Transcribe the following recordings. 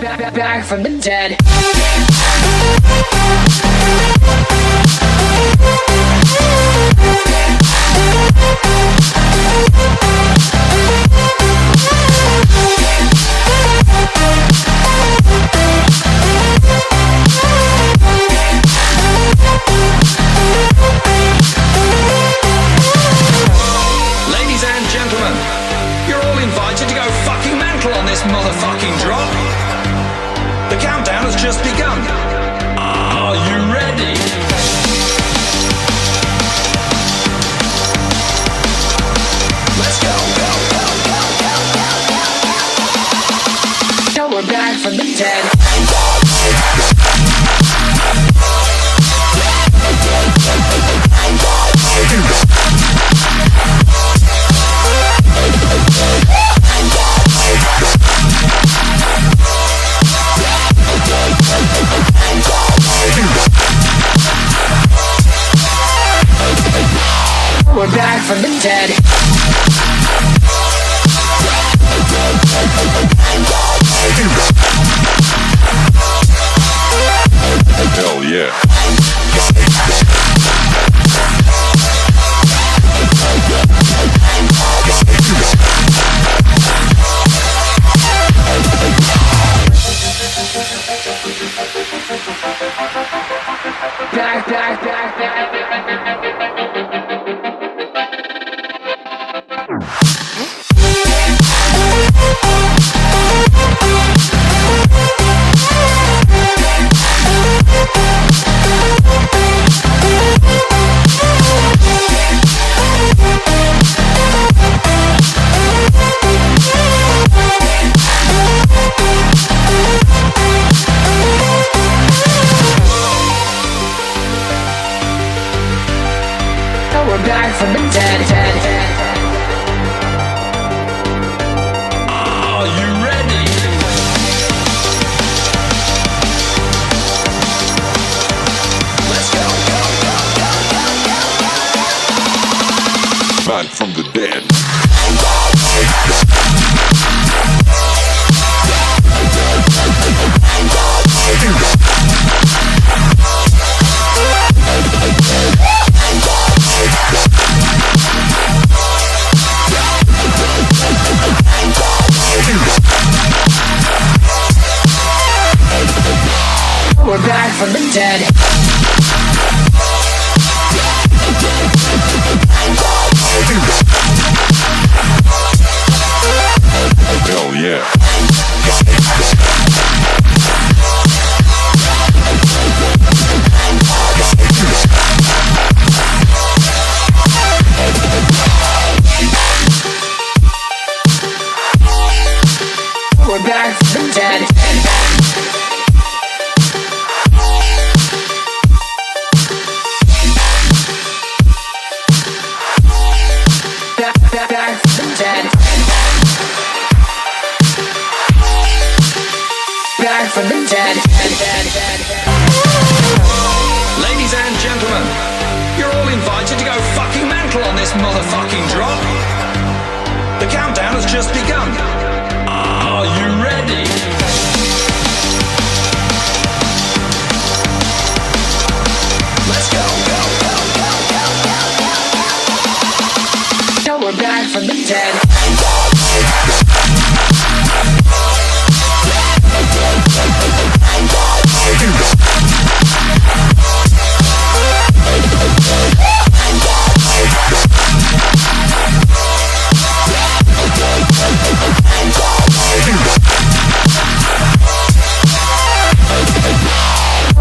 Back from the dead. Ladies and gentlemen, you're all invited to go fucking mental on this motherfucking drop. The countdown has just begun. Are you ready? Let's go. Now we're back from the dead. We're back from the dead. Hell yeah. Back. We're back from the dead. Are you ready? Let's go. Man from the dead. We're back from the dead. Hell yeah. We're back from the dead. Back from the dead. Back from the dead. Ladies and gentlemen, you're all invited to go fucking mental on this motherfucking drop. The countdown has just begun. Are you ready? Let's go. Now we're back from the dead.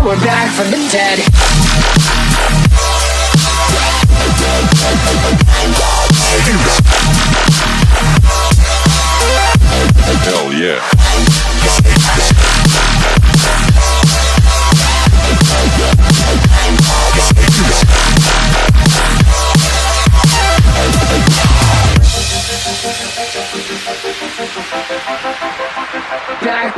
We're back from the dead. Hell yeah. Back.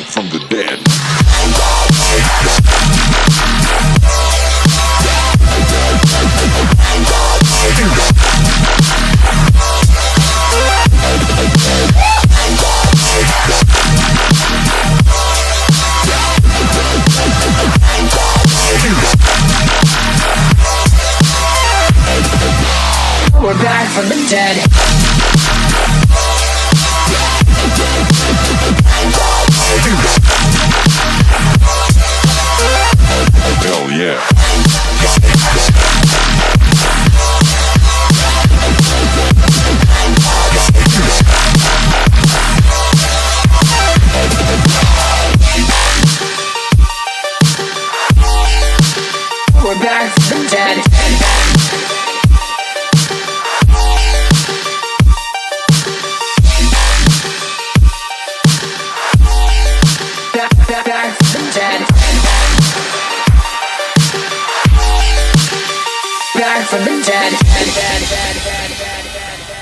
back from the dead. We're back from the dead. Hell yeah. We're back from the dead. Back from the dead. Back from the dead.